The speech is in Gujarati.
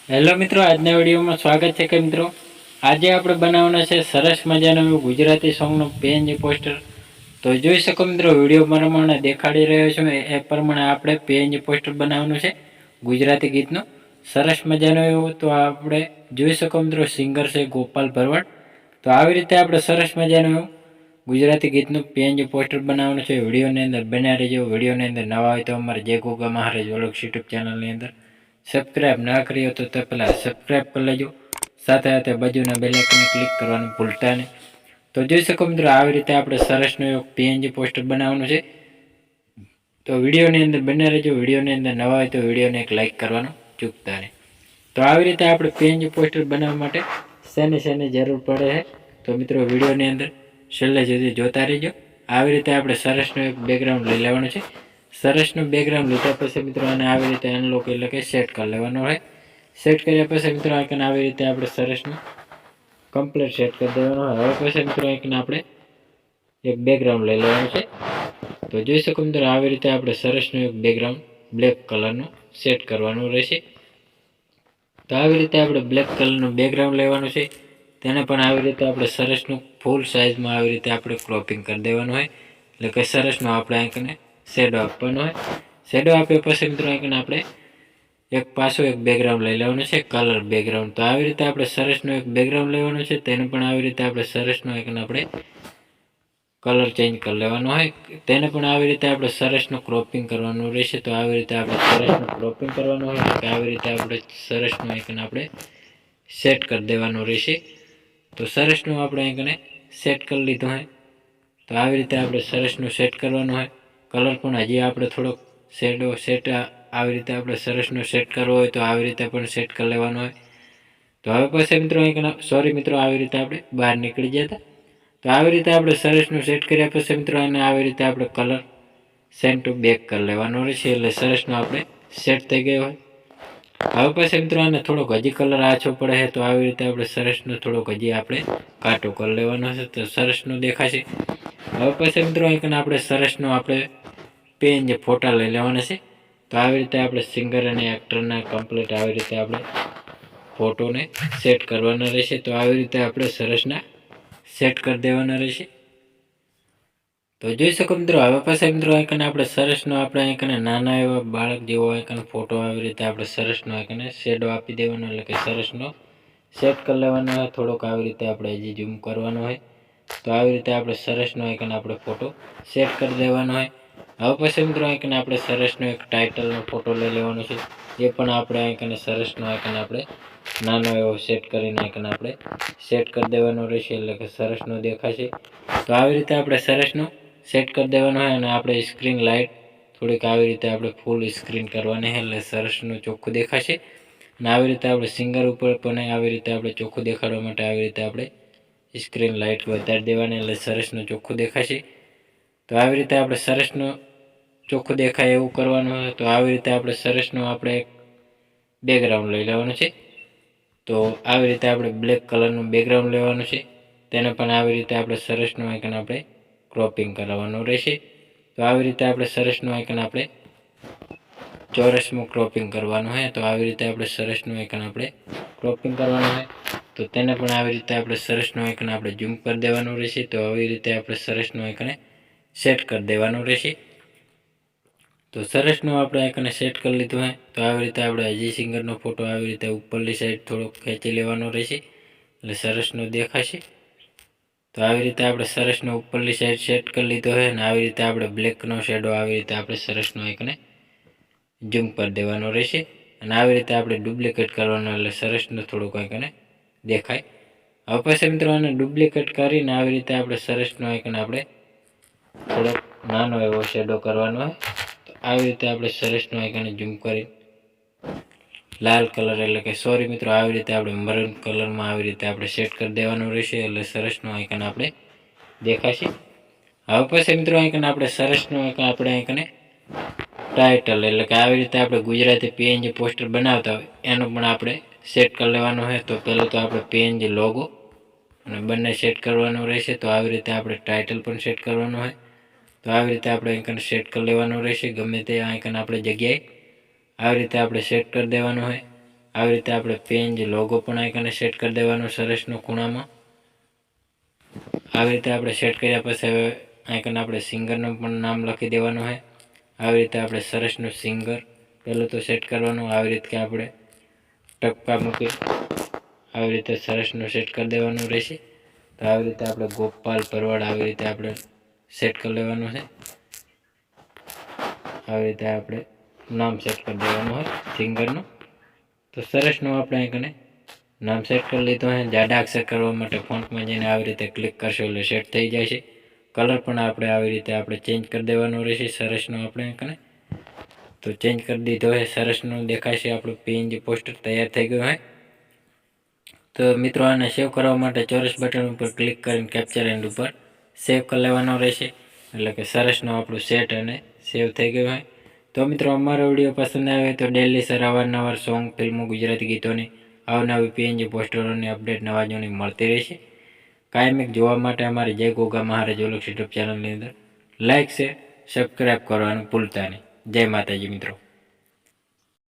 હેલો મિત્રો, આજના વિડીયોમાં સ્વાગત છે કે મિત્રો આજે આપણે બનાવવાના છે સરસ મજાનું એવું ગુજરાતી સોંગનું પેજ પોસ્ટર. તો જોઈ શકો મિત્રો, વિડીયો પ્રમાણે દેખાડી રહ્યો છું એ પ્રમાણે આપણે પેજ પોસ્ટર બનાવવાનું છે ગુજરાતી ગીતનું સરસ મજાનું એવું. તો આપણે જોઈ શકો મિત્રો, સિંગર છે ગોપાલ ભરવાડ. તો આવી રીતે આપણે સરસ મજાનું એવું ગુજરાતી ગીતનું પેજ પોસ્ટર બનાવવાનું છે. વિડીયોની અંદર બન્યા રહેજો. વિડીયોની અંદર નવા હોય તો અમારે જય ગોગા મહારાજ વ્લોગ્સ યુટ્યુબ ચેનલની અંદર સબસ્ક્રાઇબ ના કરી હો તો પહેલાં સબસ્ક્રાઇબ કરી લેજો. સાથે સાથે બાજુના બેલ આઇકનને ક્લિક કરવાનું ભૂલતા નહીં. તો જોઈ શકો મિત્રો, આવી રીતે આપણે સરસનું એક પીએનજી પોસ્ટર બનાવવાનું છે. તો વિડીયોની અંદર બને રહેજો. વિડીયોની અંદર નવા હોય તો વિડીયોને એક લાઇક કરવાનું ચૂકતા નહીં. તો આવી રીતે આપણે પીએનજી પોસ્ટર બનાવવા માટે શેની જરૂર પડે છે તો મિત્રો વિડીયોની અંદર છેલ્લે સુધી જોતા રહેજો. આવી રીતે આપણે સરસનું એક બેકગ્રાઉન્ડ લઈ લેવાનું છે. સરસનું બેકગ્રાઉન્ડ લીધા પછી મિત્રો આને આવી રીતે અનલોક એટલે કે સેટ કરી લેવાનું હોય. સેટ કર્યા પછી મિત્રો આઈકન આવી રીતે આપણે સરસનું કમ્પ્લીટ સેટ કરી દેવાનું હોય. હવે પછી મિત્રો આઈકન આપણે એક બેકગ્રાઉન્ડ લઈ લેવાનું છે. તો જોઈ શકો મિત્રો, આવી રીતે આપણે સરસનું એક બેકગ્રાઉન્ડ બ્લેક કલરનું સેટ કરવાનું રહેશે. તો આવી રીતે આપણે બ્લેક કલરનું બેકગ્રાઉન્ડ લેવાનું છે. તેને પણ આવી રીતે આપણે સરસનું ફૂલ સાઇઝમાં આવી રીતે આપણે ક્રોપિંગ કરી દેવાનું હોય. એટલે કે સરસનો આપણે આઈકને શેડો આપવાનો હોય. શેડો આપ્યા પછી મિત્રો આઈકન આપણે એક પાછું એક બેકગ્રાઉન્ડ લઈ લેવાનું છે, કલર બેકગ્રાઉન્ડ. તો આવી રીતે આપણે સરસનું એક બેકગ્રાઉન્ડ લેવાનું છે. તેને પણ આવી રીતે આપણે સરસનું આઈકન આપણે કલર ચેન્જ કરી લેવાનો હોય. તેને પણ આવી રીતે આપણે સરસનું ક્રોપિંગ કરવાનું રહેશે. તો આવી રીતે આપણે સરસનું ક્રોપિંગ કરવાનું હોય કે આવી રીતે આપણે સરસનું આઈકન આપણે સેટ કરી દેવાનું રહેશે. તો સરસનું આપણે આઈકને સેટ કરી લીધું હોય. તો આવી રીતે આપણે સરસનું સેટ કરવાનું હોય. કલર પણ હજી આપણે થોડોક સેટ આવી રીતે આપણે સરસનું સેટ કરવો હોય તો આવી રીતે પણ સેટ કરી લેવાનું હોય. તો હવે પછી મિત્રો સોરી મિત્રો, આવી રીતે આપણે બહાર નીકળી ગયા હતા. તો આવી રીતે આપણે સરસનું સેટ કર્યા પછી મિત્રો એને આવી રીતે આપણે કલર સેન્ડ ટુ બેક કરી લેવાનો રહેશે. એટલે સરસનો આપણે સેટ થઈ ગયો હોય. હવે પછી મિત્રો આને થોડોક હજી કલર આછો પડે છે તો આવી રીતે આપણે સરસનો થોડોક હજી આપણે કાટો કરી લેવાનો છે તો સરસનો દેખાશે. હવે પછી મિત્રો આઈકન આપણે સરસનો આપણે પેન જે ફોટા લઈ લેવાના છે. તો આવી રીતે આપણે સિંગર અને એક્ટરના કમ્પ્લીટ આવી રીતે આપણે ફોટોને સેટ કરવાના રહેશે. તો આવી રીતે આપણે સરસના સેટ કરી દેવાના રહેશે. તો જોઈ શકો મિત્રો, હવે પછી મિત્રો આઈકન આપણે સરસનો આપણે આઈકને નાના એવા બાળક જેવો આઈકન ફોટો આવી રીતે આપણે સરસનો આઈકને શેડો આપી દેવાનો. એટલે કે સરસનો સેટ કરી લેવાનો હોય. થોડોક આવી રીતે આપણે હજી ઝૂમ કરવાનો હોય. તો આવી રીતે આપણે સરસનો આઈકન આપણે ફોટો સેટ કરી દેવાનો હોય. હવે પછી મિત્રો આઈકન આપણે સરસનો એક ટાઇટલનો ફોટો લઈ લેવાનો છે. એ પણ આપણે આઈકન સરસનો આઈકન આપણે નાનો એવો સેટ કરીને આઈકન આપણે સેટ કરી દેવાનો રહેશે. એટલે કે સરસનો દેખાશે. તો આવી રીતે આપણે સરસનો સેટ કરી દેવાનો હોય. અને આપણે સ્ક્રીન લાઇટ થોડીક આવી રીતે આપણે ફૂલ સ્ક્રીન કરવાની છે એટલે સરસનું ચોખ્ખું દેખાશે. અને આવી રીતે આપણે સિંગર ઉપર પણ આવી રીતે આપણે ચોખ્ખું દેખાડવા માટે આવી રીતે આપણે સ્ક્રીન લાઇટ વધારી દેવાની એટલે સરસનું ચોખ્ખું દેખાશે. તો આવી રીતે આપણે સરસનું ચોખ્ખું દેખાય એવું કરવાનું હોય. તો આવી રીતે આપણે સરસનું આપણે એક બેકગ્રાઉન્ડ લઈ લેવાનું છે. તો આવી રીતે આપણે બ્લેક કલરનું બેકગ્રાઉન્ડ લેવાનું છે. તેને પણ આવી રીતે આપણે સરસનું આઈકન આપણે ક્રોપિંગ કરાવવાનું રહેશે. તો આવી રીતે આપણે સરસનું આઈકન આપણે ચોરસમાં ક્રોપિંગ કરવાનું હોય. તો આવી રીતે આપણે સરસનું આઈકન આપણે ક્રોપિંગ કરવાનું હોય. તો તેને પણ આવી રીતે આપણે સરસનું આઈકન આપણે ઝૂમ કરી દેવાનું રહેશે. તો આવી રીતે આપણે સરસનું આઈકને સેટ કરી દેવાનું રહેશે. તો સરસનું આપણે આઈકને સેટ કરી લીધું હોય. તો આવી રીતે આપણે હજી સિંગરનો ફોટો આવી રીતે ઉપરની સાઈડ થોડોક ખેંચી લેવાનો રહેશે. એટલે સરસનો દેખાશે. તો આવી રીતે આપણે સરસનો ઉપરની સાઈડ સેટ કરી લીધો હોય. અને આવી રીતે આપણે બ્લેકનો શેડો આવી રીતે આપણે સરસનો આઈકને ઝૂમ કરી દેવાનો રહેશે. અને આવી રીતે આપણે ડુપ્લિકેટ કરવાનો એટલે સરસનો થોડુંક આઈકને દેખાય. હવે પછી મિત્રો આને ડુપ્લિકેટ કરીને આવી રીતે આપણે સરસનો આઈકન આપણે થોડોક નાનો એવો શેડો કરવાનો હોય. તો આવી રીતે આપણે સરસનો આઈકન ઝૂમ કરી લાલ કલર એટલે કે સોરી મિત્રો, આવી રીતે આપણે મરૂન કલરમાં આવી રીતે આપણે સેટ કરી દેવાનું રહેશે. એટલે સરસનો આઈકન આપણે દેખાશે. હવે પછી મિત્રો આઈકન આપણે સરસનો આઈકન આપણે આઈકને ટાઇટલ એટલે કે આવી રીતે આપણે ગુજરાતી પીએનજી પોસ્ટર બનાવતા હોય એનું પણ આપણે સેટ કરી લેવાનું હોય. તો પહેલું તો આપણે પીએનજી લોગો અને બંને સેટ કરવાનું રહેશે. તો આવી રીતે આપણે ટાઇટલ પણ સેટ કરવાનું હોય. તો આવી રીતે આપણે આઈકન સેટ કરી લેવાનું રહેશે. ગમે તે આઈકન આપણે જગ્યાએ આવી રીતે આપણે સેટ કરી દેવાનું હોય. આવી રીતે આપણે પેજ લોગો પણ આઈકને સેટ કરી દેવાનો સરસનો ખૂણામાં. આવી રીતે આપણે સેટ કર્યા પછી હવે આઈકન આપણે સિંગરનું પણ નામ લખી દેવાનું છે. આવી રીતે આપણે સરસનું સિંગર પહેલું તો સેટ કરવાનું. આવી રીતે આપણે ટપકા મૂકી આવી રીતે સરસનું સેટ કરી દેવાનું રહેશે. તો આવી રીતે આપણે ગોપાલ પરવાડ આવી રીતે આપણે સેટ કરી લેવાનું છે. આવી રીતે આપણે નામ સેટ કરી દેવાનું હોય સિંગરનું. તો સરસનું આપણે આઈકને નામ સેટ કરી લીધું છે. જાડા અક્ષર કરવા માટે ફોન્ટમાં જઈને આવી રીતે ક્લિક કરશો એટલે સેટ થઈ જાય છે. કલર પણ આપણે આવી રીતે આપણે ચેન્જ કરી દેવાનો રહેશે સરસનો આપણે આઈકને. તો ચેન્જ કરી દીધો છે. સરસનું દેખાશે આપણું પીએનજી પોસ્ટર તૈયાર થઈ ગયું છે. તો મિત્રો આને સેવ કરવા માટે ચોરસ બટન ઉપર ક્લિક કરીને કેપ્ચર એન્ડ ઉપર સેવ કરી લેવાનો રહેશે. એટલે કે સરસનું આપણું સેટ અને સેવ થઈ ગયું હોય. તો મિત્રો અમારો વિડીયો પસંદ આવે તો ડેલી સર અવારનવાર સોંગ, ફિલ્મો, ગુજરાતી ગીતોની અવનવી પીએનજી પોસ્ટરોની અપડેટ નવા જૂની મળતી રહેશે. કાયમિક જોવા માટે અમારી જય ગોગા મહારાજ ઓલક્ષ યુટ્યુબ ચેનલની અંદર લાઇક, શેર, સબસ્ક્રાઈબ કરવાનું ભૂલતા નહીં. જય માતાજી મિત્રો.